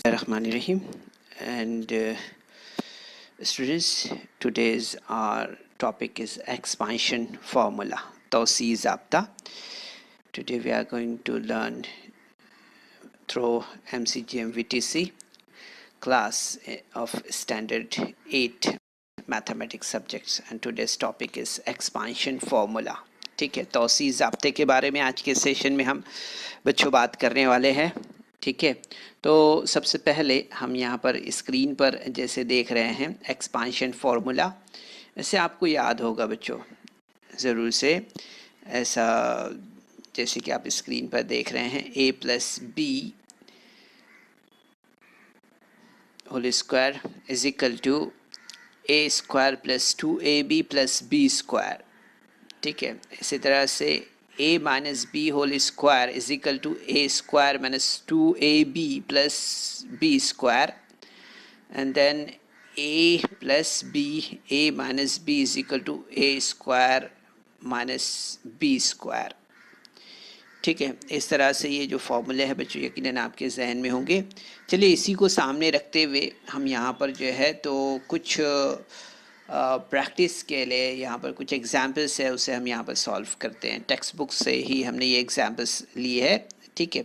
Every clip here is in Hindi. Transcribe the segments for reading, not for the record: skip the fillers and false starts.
Rahim and students, today's our topic is expansion formula, Tawsi Zabta. Today we are going to learn through MCGM VTC class of standard 8 mathematics subjects, and today's topic is expansion formula. ठीक है, तौसी ज़ाब्ते के बारे में आज के सेशन में हम बच्चों बात करने वाले हैं. ठीक है, तो सबसे पहले हम यहाँ पर स्क्रीन पर जैसे देख रहे हैं एक्सपांशन फार्मूला, ऐसे आपको याद होगा बच्चों ज़रूर से. ऐसा जैसे कि आप स्क्रीन पर देख रहे हैं a plus b whole square is equal to a square plus 2ab plus b square. ठीक है, इसी तरह से a minus b whole square is equal to a square minus 2ab plus b square, and then a plus b a minus b is equal to a square minus b square. ठीक है, इस तरह से ये जो फॉर्मूले हैं बच्चों यकीनन आपके जहन में होंगे. चलिए इसी को सामने रखते हुए हम यहाँ पर जो है तो कुछ प्रैक्टिस के लिए यहाँ पर कुछ एग्जाम्पल्स है उसे हम यहाँ पर सॉल्व करते हैं. टेक्स्ट बुक से ही हमने ये एग्जाम्पल्स लिए है. ठीक है,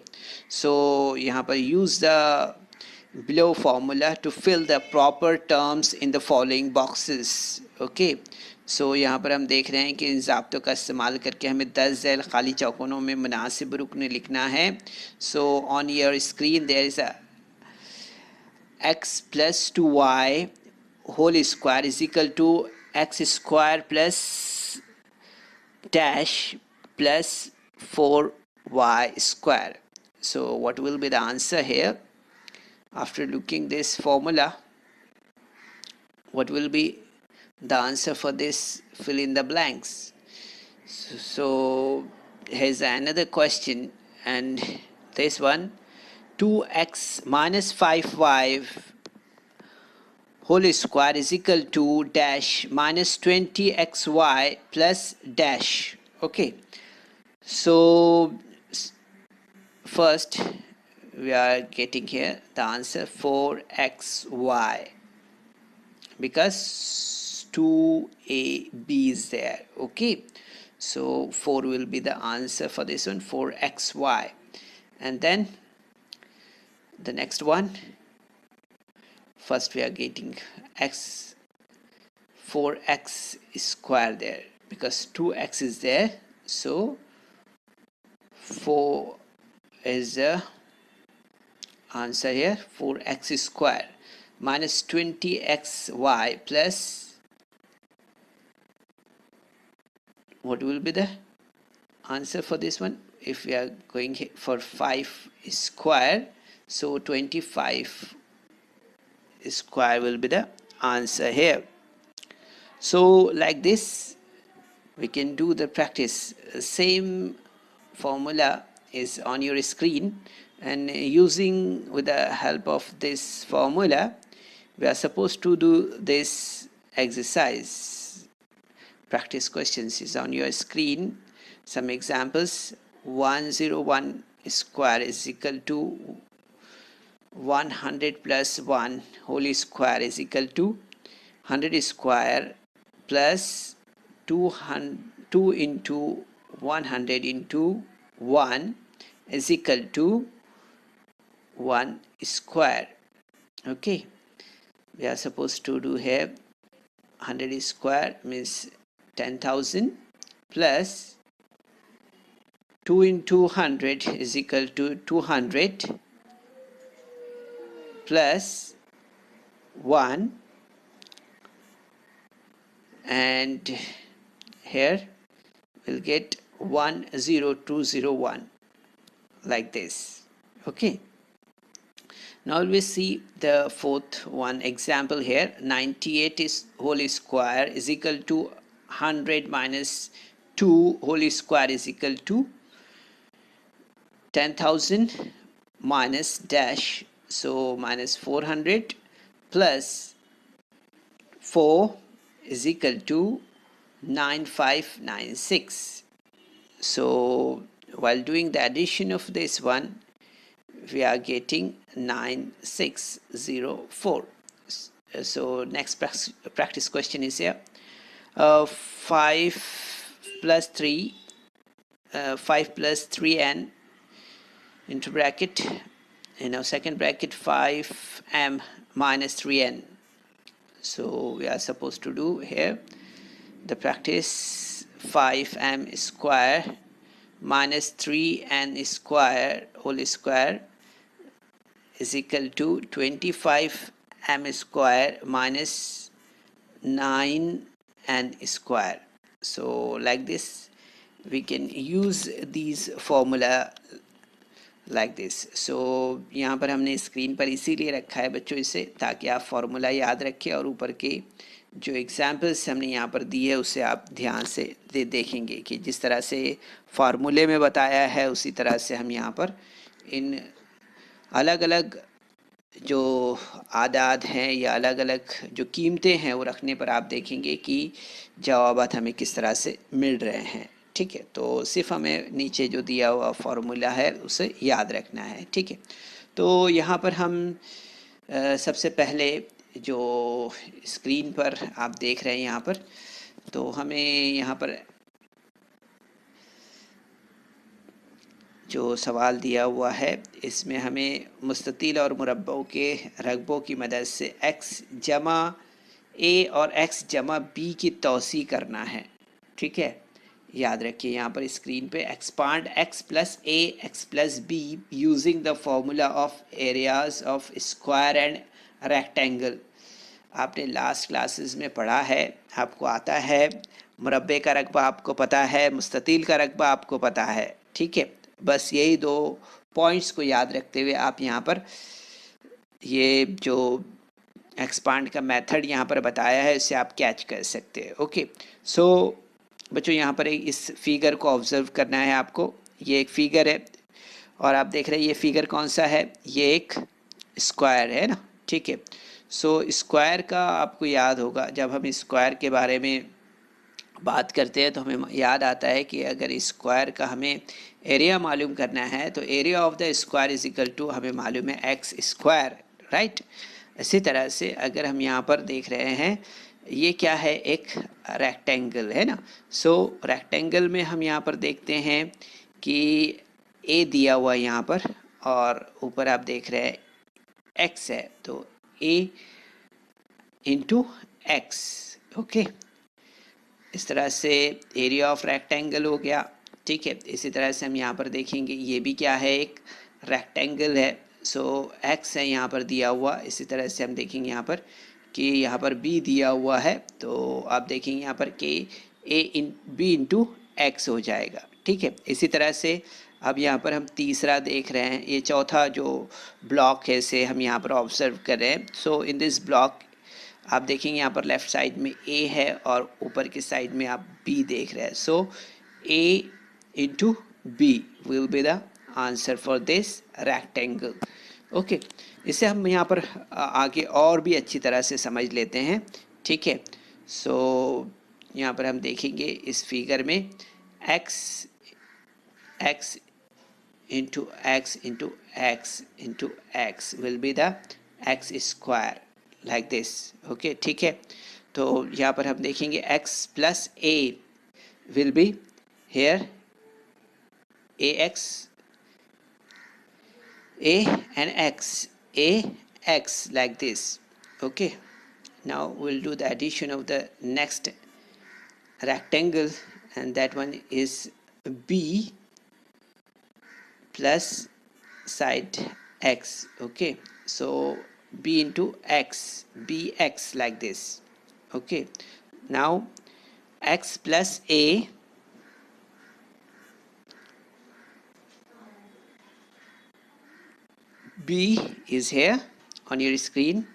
सो यहाँ पर use the below formula to fill the proper terms in the following boxes. Okay, so यहाँ पर हम देख रहे हैं कि इन ज़ाब्तों का इस्तेमाल करके हमें 10 झैल खाली चौकोनों में मुनासिब रुकन लिखना है. So on your screen there is a x plus 2y whole square is equal to x square plus dash plus 4y square. So what will be the answer here? After looking this formula, what will be the answer for this? Fill in the blanks. So here's another question, and this one, 2x minus 5y whole square is equal to dash minus 20xy plus dash. Okay, so first we are getting here the answer 4xy because 2ab is there. Okay, so 4 will be the answer for this one, 4xy. And then the next one, first we are getting x, 4x square there because 2x is there, so 4 is the answer here. 4x square minus 20xy plus, what will be the answer for this one? If we are going for 5 square, so 25 square will be the answer here. So like this we can do the practice. Same formula is on your screen, and using with the help of this formula we are supposed to do this exercise. Practice questions is on your screen. Some examples: 101 square is equal to 100 plus 1 whole square is equal to 100 square plus 2 into 100 into 1 is equal to 1 square. Okay, we are supposed to do here 100 square means 10,000 plus 2 into 100 is equal to 200 plus 1, and here we'll get 10201 like this. Okay, now we see the fourth one example here. 98 is whole square is equal to 100 minus 2 whole square is equal to 10,000 minus dash, so minus 400 plus 4 is equal to 9596. So while doing the addition of this one we are getting 9604. So next practice question is here. 5 plus 3 5 plus 3n into bracket, second bracket 5m minus 3n. So we are supposed to do here the practice 5m square minus 3n square whole square is equal to 25m square minus 9n square. So like this we can use these formula like this. So यहाँ पर हमने स्क्रीन पर इसीलिए रखा है बच्चों इसे, ताकि आप फॉर्मूला याद रखें और ऊपर के जो एग्जाम्पल्स हमने यहाँ पर दिए है उसे आप ध्यान से देखेंगे कि जिस तरह से फार्मूले में बताया है उसी तरह से हम यहाँ पर इन अलग अलग जो आदाद हैं या अलग अलग जो कीमतें हैं वो रखने पर आप देखेंगे कि जवाबात हमें किस तरह से मिल रहे हैं। ठीक है, तो सिर्फ हमें नीचे जो दिया हुआ फार्मूला है उसे याद रखना है। ठीक है, तो यहाँ पर हम सबसे पहले जो स्क्रीन पर आप देख रहे हैं यहाँ पर, तो हमें यहाँ पर जो सवाल दिया हुआ है इसमें हमें मुस्ततील और मुरब्बों के रकबों की मदद से x जमा a और x जमा b की तौसी करना है। ठीक है, याद रखिए यहाँ पर स्क्रीन पे expand x plus a x plus b using the formula of areas of square and rectangle. आपने लास्ट क्लासेस में पढ़ा है, आपको आता है, मुरब्बे का रकबा आपको पता है, मुस्ततील का रकबा आपको पता है। ठीक है, बस यही दो पॉइंट्स को याद रखते हुए आप यहाँ पर ये जो एक्सपांड का मेथड यहाँ पर बताया है इससे आप कैच कर सकते हैं। ओके, सो बच्चों यहाँ पर इस फिगर को ऑब्जर्व करना है आपको। ये एक फिगर है और आप देख रहे हैं ये फिगर कौन सा है, ये एक स्क्वायर है ना। ठीक है, सो स्क्वायर का आपको याद होगा, जब हम स्क्वायर के बारे में बात करते हैं तो हमें याद आता है कि अगर स्क्वायर का हमें एरिया मालूम करना है तो area of the square is equal to हमें मालूम है एक्स स्क्वायर, राइट। इसी तरह से अगर हम यहाँ पर देख रहे हैं ये क्या है, एक रेक्टेंगल है ना। सो रेक्टेंगल में हम यहाँ पर देखते हैं कि ए दिया हुआ है यहाँ पर और ऊपर आप देख रहे हैं एक्स है, तो ए इंटू एक्स। ओके, इस तरह से एरिया ऑफ रेक्टेंगल हो गया। ठीक है, इसी तरह से हम यहाँ पर देखेंगे ये भी क्या है, एक रेक्टेंगल है। सो एक्स है यहाँ पर दिया हुआ। इसी तरह से हम देखेंगे यहाँ पर कि यहाँ पर बी दिया हुआ है, तो आप देखेंगे यहाँ पर कि ए इन बी इंटू एक्स हो जाएगा। ठीक है, इसी तरह से अब यहाँ पर हम तीसरा देख रहे हैं, ये चौथा जो ब्लॉक है इसे हम यहाँ पर ऑब्जर्व कर रहे हैं। सो इन दिस ब्लॉक आप देखेंगे यहाँ पर लेफ़्ट साइड में ए है और ऊपर की साइड में आप बी देख रहे हैं। So A into B will be the answer for this rectangle. Okay, इसे हम यहाँ पर आगे और भी अच्छी तरह से समझ लेते हैं। ठीक है, सो यहाँ पर हम देखेंगे इस फिगर में x x into x into x into x will be the x square like this. Okay, ठीक है, तो यहाँ पर हम देखेंगे x plus a will be here ax a and x like this. Okay, now we'll do the addition of the next rectangle and that one is b plus side x. Okay, so b into x, bx like this. Okay, now x plus a b is here on your screen.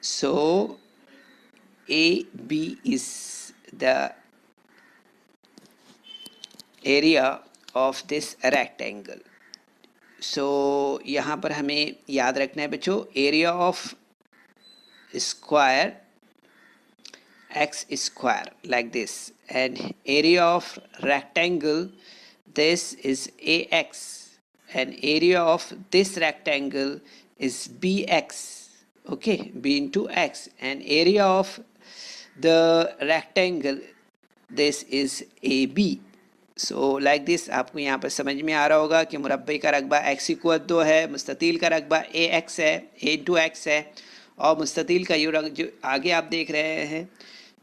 So ab is the area of this rectangle. सो यहाँ पर हमें याद रखना है बच्चों, area of square x square like this and area of rectangle this is a x and area of this rectangle is bx, okay, b into x, and area of the rectangle this is AB. So like this आपको यहाँ पर समझ में आ रहा होगा कि मुरब्बे का रकबा x इक्वल 2 है, मुस्ततील का रकबा ax है, a इंटू एक्स है, और मुस्ततील का जो आगे आप देख रहे हैं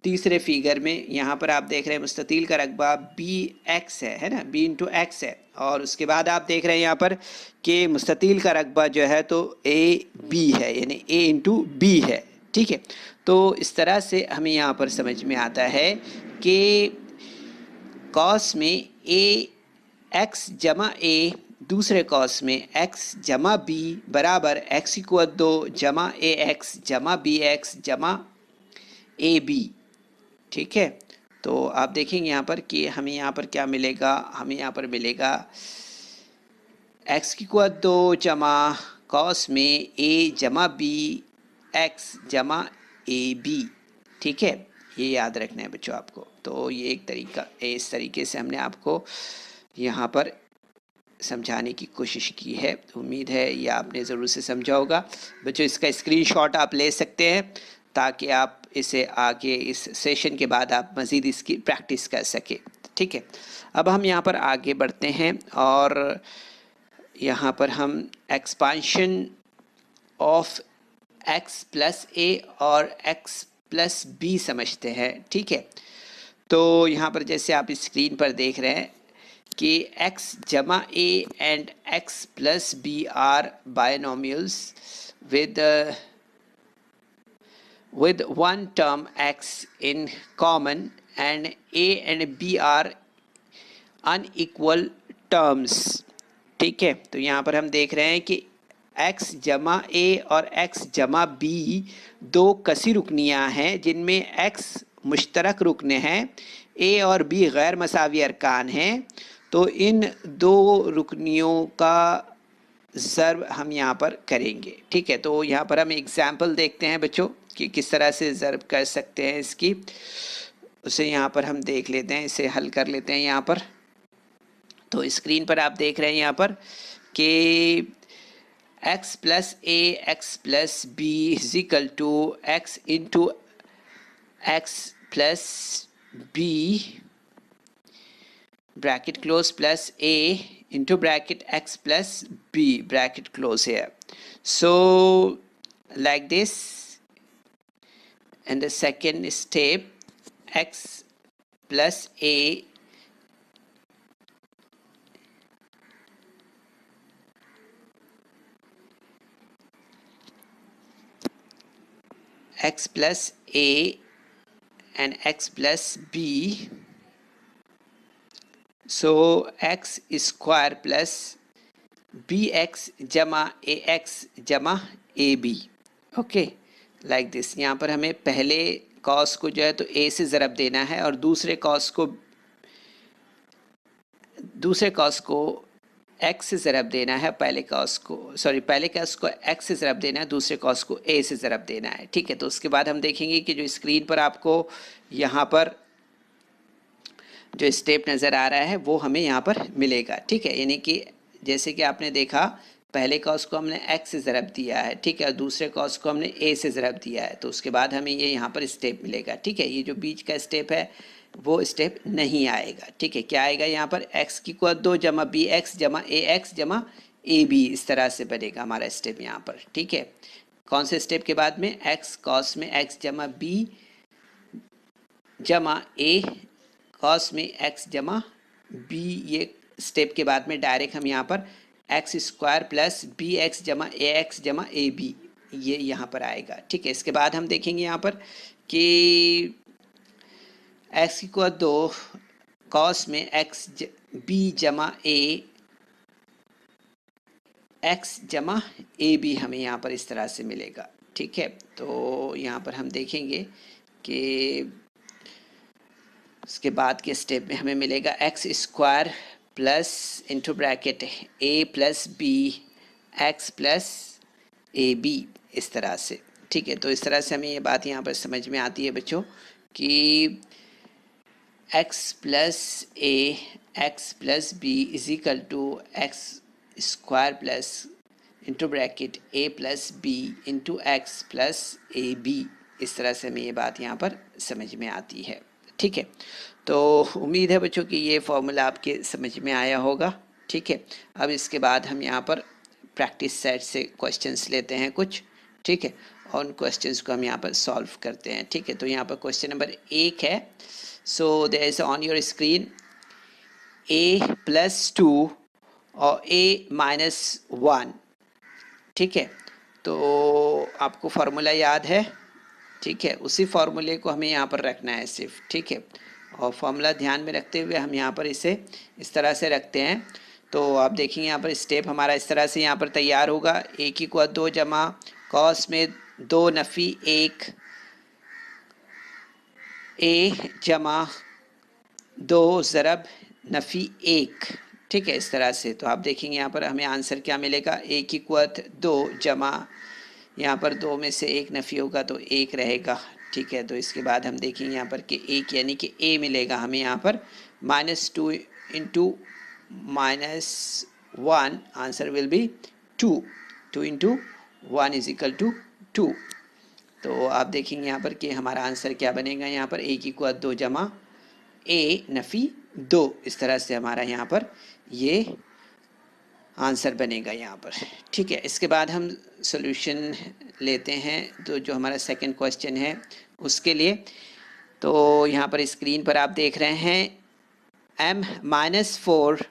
तीसरे फिगर में, यहाँ पर आप देख रहे हैं मुस्ततील का रकबा bx है ना, b इंटू एक्स है, और उसके बाद आप देख रहे हैं यहाँ पर कि मुस्ततील का रकबा जो है तो ab है, यानी a इंटू b है, ठीक है। तो इस तरह से हमें यहाँ पर समझ में आता है कि कॉस में ए एक्स जमा ए, दूसरे कॉस में एक्स जमा बी बराबर एक्स इक्वल 2 जमा ए एक्स जमा बी एक्स जमा ए बी, ठीक है। तो आप देखेंगे यहाँ पर कि हमें यहाँ पर क्या मिलेगा, हमें यहाँ पर मिलेगा एक्स इक्वल 2 जमा कॉस में ए जमा बी एक्स जमा ए बी, ठीक है। ये याद रखना है बच्चों आपको। तो ये एक तरीका, इस तरीके से हमने आपको यहाँ पर समझाने की कोशिश की है। उम्मीद है ये आपने ज़रूर से समझा होगा बच्चों। इसका स्क्रीनशॉट आप ले सकते हैं ताकि आप इसे आगे इस सेशन के बाद आप मज़ीद इसकी प्रैक्टिस कर सकें, ठीक है। अब हम यहाँ पर आगे बढ़ते हैं और यहाँ पर हम एक्सपांशन ऑफ x प्लस ए और x प्लस बी समझते हैं, ठीक है। तो यहाँ पर जैसे आप स्क्रीन पर देख रहे हैं कि x जमा a and x plus B are binomials with one term x in common and a and b are unequal terms, ठीक है। तो यहाँ पर हम देख रहे हैं कि x जमा a और x जमा b दो कसी रुकनियाँ हैं जिनमें x मुश्तरक रुकने हैं, a और b गैर मसावी अरकान हैं। तो इन दो रुकनियों का ज़र्ब हम यहाँ पर करेंगे, ठीक है। तो यहाँ पर हम एग्जाम्पल देखते हैं बच्चों कि किस तरह से ज़र्ब कर सकते हैं इसकी, उसे यहाँ पर हम देख लेते हैं, इसे हल कर लेते हैं यहाँ पर। तो स्क्रीन पर आप देख रहे हैं यहाँ पर कि x plus a x plus b is equal to x into x plus b bracket close plus a into bracket x plus b bracket close here. So like this, and the second step x plus a x plus a and x plus b, so x square plus bx जमा ax जमा ab, ओके लाइक दिस। यहाँ पर हमें पहले कॉस को जो है तो a से ज़रब देना है और दूसरे कॉस को x से ज़रब देना है, पहले कॉस को x से ज़रब देना है, दूसरे कॉस को a से ज़रब देना है, ठीक है। तो उसके बाद हम देखेंगे कि जो स्क्रीन पर आपको यहाँ पर जो स्टेप नज़र आ रहा है वो हमें यहाँ पर मिलेगा, ठीक है। यानी कि जैसे कि आपने देखा पहले कॉस को हमने x से ज़रब दिया है, ठीक है, और दूसरे कॉस को हमने a से ज़रब दिया है, तो उसके बाद हमें ये यहाँ पर स्टेप मिलेगा, ठीक है। ये जो बीच का स्टेप है वो स्टेप नहीं आएगा, ठीक है। क्या आएगा यहाँ पर x की को 2 जमा बी एक्स जमा ए एक्स जमा ए बी, इस तरह से बनेगा हमारा स्टेप यहाँ पर, ठीक है। कौन से स्टेप के बाद में x कॉस में x जमा बी जमा ए कॉस में x जमा b, ये स्टेप के बाद में डायरेक्ट हम यहाँ पर x square plus b x जमा ए एक्स जमा ए बी, ये यहाँ पर आएगा, ठीक है। इसके बाद हम देखेंगे यहाँ पर कि एक्स को 2 कॉस में एक्स बी जमा ए एक्स जमा ए बी हमें यहाँ पर इस तरह से मिलेगा, ठीक है। तो यहाँ पर हम देखेंगे कि उसके बाद के स्टेप में हमें मिलेगा x square plus into bracket a plus b x plus a b, इस तरह से, ठीक है। तो इस तरह से हमें ये बात यहाँ पर समझ में आती है बच्चों कि x plus a x plus b is equal to x square plus into bracket a plus b into x plus a b. इस तरह से हमें ये बात यहाँ पर समझ में आती है। ठीक है, तो उम्मीद है बच्चों कि ये फॉर्मूला आपके समझ में आया होगा। ठीक है, अब इसके बाद हम यहाँ पर प्रैक्टिस सेट से क्वेश्चंस लेते हैं कुछ। ठीक है, और उन क्वेश्चंस को हम यहाँ पर सॉल्व करते हैं। ठीक है, तो यहाँ पर क्वेश्चन नंबर 1 है। So there is on your screen a plus 2 और a माइनस 1। ठीक है, तो आपको फार्मूला याद है। ठीक है, उसी फार्मूले को हमें यहाँ पर रखना है सिर्फ। ठीक है, और फार्मूला ध्यान में रखते हुए हम यहाँ पर इसे इस तरह से रखते हैं। तो आप देखेंगे यहाँ पर स्टेप हमारा इस तरह से यहाँ पर तैयार होगा। 1 = 2 जमा कॉस में 2 नफ़ी 1 a जमा 2 ज़रब नफ़ी 1। ठीक है, इस तरह से। तो आप देखेंगे यहाँ पर हमें आंसर क्या मिलेगा। 1 = 2 जमा यहाँ पर 2 में से 1 नफ़ी होगा तो 1 रहेगा। ठीक है, तो इसके बाद हम देखेंगे यहाँ पर कि 1 यानी कि a मिलेगा हमें यहाँ पर -2 into -1, answer will be 2। 2 into 1 = 2। तो आप देखेंगे यहाँ पर कि हमारा आंसर क्या बनेगा। यहाँ पर 1 = 2 जमा a नफ़ी 2। इस तरह से हमारा यहाँ पर ये आंसर बनेगा यहाँ पर। ठीक है, इसके बाद हम सॉल्यूशन लेते हैं। तो जो हमारा सेकंड क्वेश्चन है उसके लिए, तो यहाँ पर स्क्रीन पर आप देख रहे हैं m-4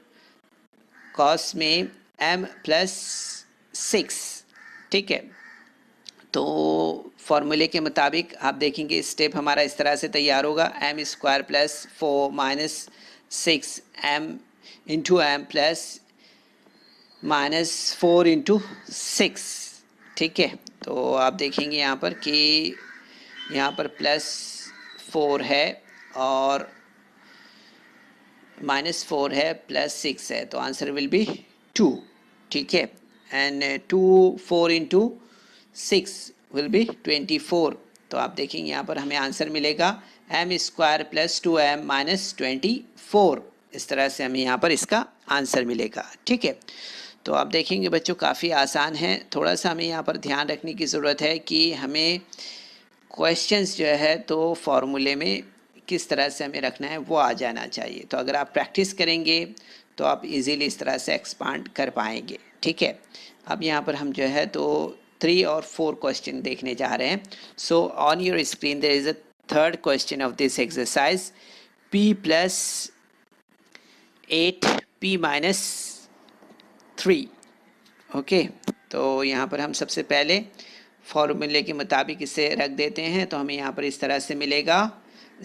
कॉस में m + 6। ठीक है, तो फॉर्मूले के मुताबिक आप देखेंगे स्टेप हमारा इस तरह से तैयार होगा। m² + 4 - 6 m into m plus -4 into 6। ठीक है, तो आप देखेंगे यहाँ पर कि यहाँ पर +4 है और -4 है, +6 है, तो आंसर विल बी 2। ठीक है, एंड 4 इंटू 6 विल बी 24। तो आप देखेंगे यहाँ पर हमें आंसर मिलेगा m² + 2m - 24। इस तरह से हमें यहाँ पर इसका आंसर मिलेगा। ठीक है, तो आप देखेंगे बच्चों काफ़ी आसान है। थोड़ा सा हमें यहाँ पर ध्यान रखने की ज़रूरत है कि हमें क्वेश्चंस जो है तो फार्मूले में किस तरह से हमें रखना है वो आ जाना चाहिए। तो अगर आप प्रैक्टिस करेंगे तो आप इजीली इस तरह से एक्सपांड कर पाएंगे। ठीक है, अब यहाँ पर हम जो है तो 3 और 4 क्वेश्चन देखने जा रहे हैं। So on your screen there is a third question of this exercise, p + 8 p - 3। Okay, तो यहाँ पर हम सबसे पहले फॉर्मूले के मुताबिक इसे रख देते हैं। तो हमें यहाँ पर इस तरह से मिलेगा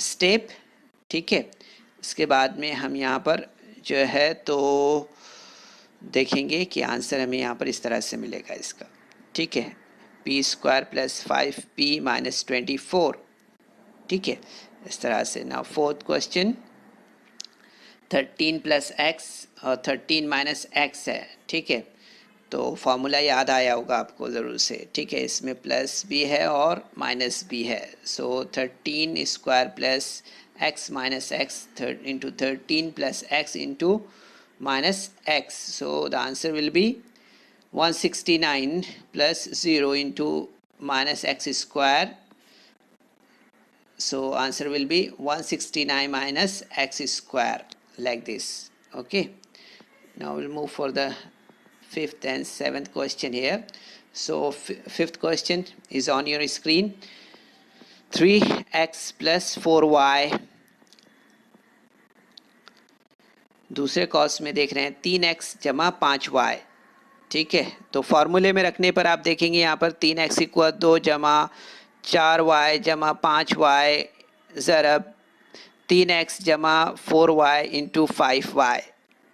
स्टेप। ठीक है, इसके बाद में हम यहाँ पर जो है तो देखेंगे कि आंसर हमें यहाँ पर इस तरह से मिलेगा इसका। ठीक है, p² + 5p - 24। ठीक है, इस तरह से। नाउ फोर्थ क्वेश्चन 13 + x और 13 - x है। ठीक है, तो फार्मूला याद आया होगा आपको ज़रूर से। ठीक है, इसमें प्लस भी है और माइनस भी है। सो 13² + x - x into 13 + x into -x। So the answer will be 169 + 0 into -x²। So answer will be 169 - x², like this. Okay, now we'll move for the 5th and 7th question here. So 5th question is on your screen, 3x + 4y। दूसरे कॉस में देख रहे हैं 3x जमा 5y। ठीक है, तो फॉर्मूले में रखने पर आप देखेंगे यहाँ पर 3x = 2 जमा 4y जमा 5y ज़रब 3x जमा 4y इंटू 5y।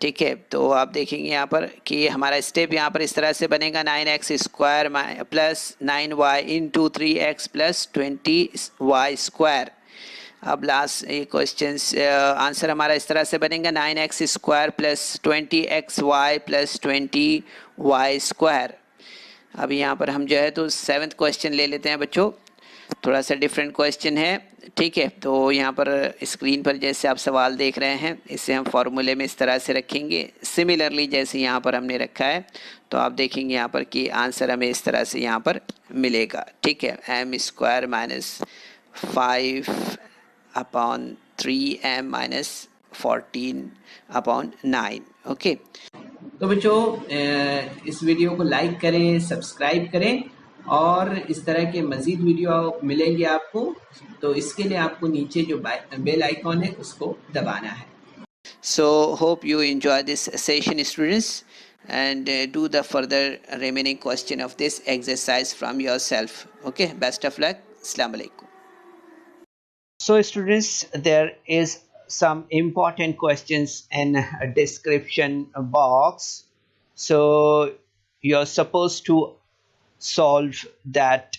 ठीक है, तो आप देखेंगे यहाँ पर कि हमारा स्टेप यहाँ पर इस तरह से बनेगा 9x² + 9y into 3x + 20y²। अब लास्ट ये क्वेश्चन आंसर हमारा इस तरह से बनेगा 9x² + 20xy + 20y²। अब यहाँ पर हम जो है तो 7th क्वेश्चन ले लेते हैं बच्चों। थोड़ा सा डिफरेंट क्वेश्चन है, ठीक है। तो यहाँ पर स्क्रीन पर जैसे आप सवाल देख रहे हैं, इसे हम फॉर्मूले में इस तरह से रखेंगे, सिमिलरली जैसे यहाँ पर हमने रखा है। तो आप देखेंगे यहाँ पर कि आंसर हमें इस तरह से यहाँ पर मिलेगा, ठीक है। m² minus 5/3m-14/9, okay. तो बच्चों इस वीडियो को लाइक करें, सब्सक्राइब करें, और इस तरह के मज़ीद वीडियो मिलेंगे आपको। तो इसके लिए आपको नीचे जो बेल आइकॉन है उसको दबाना है। So hope you enjoy this session, students, and do the further remaining question of this exercise from yourself. Okay, best of luck. Assalamu alaikum. So students, there is some important questions in a description box. So you're supposed to solve that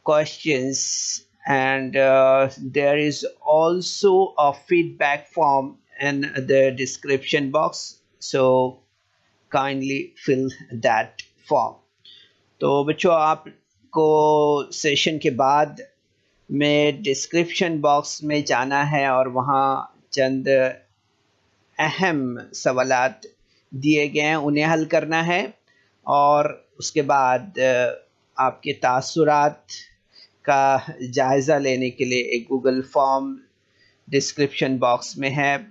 questions, and there is also a feedback form in the description box, so kindly fill that form. तो बच्चों, आपको सेशन के बाद में डिस्क्रिप्शन बॉक्स में जाना है और वहाँ चंद अहम सवालात दिए गए हैं, उन्हें हल करना है। और उसके बाद आपके तासुरात का जायज़ा लेने के लिए एक गूगल फॉर्म डिस्क्रिप्शन बॉक्स में है,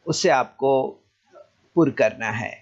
उसे आपको पुर करना है।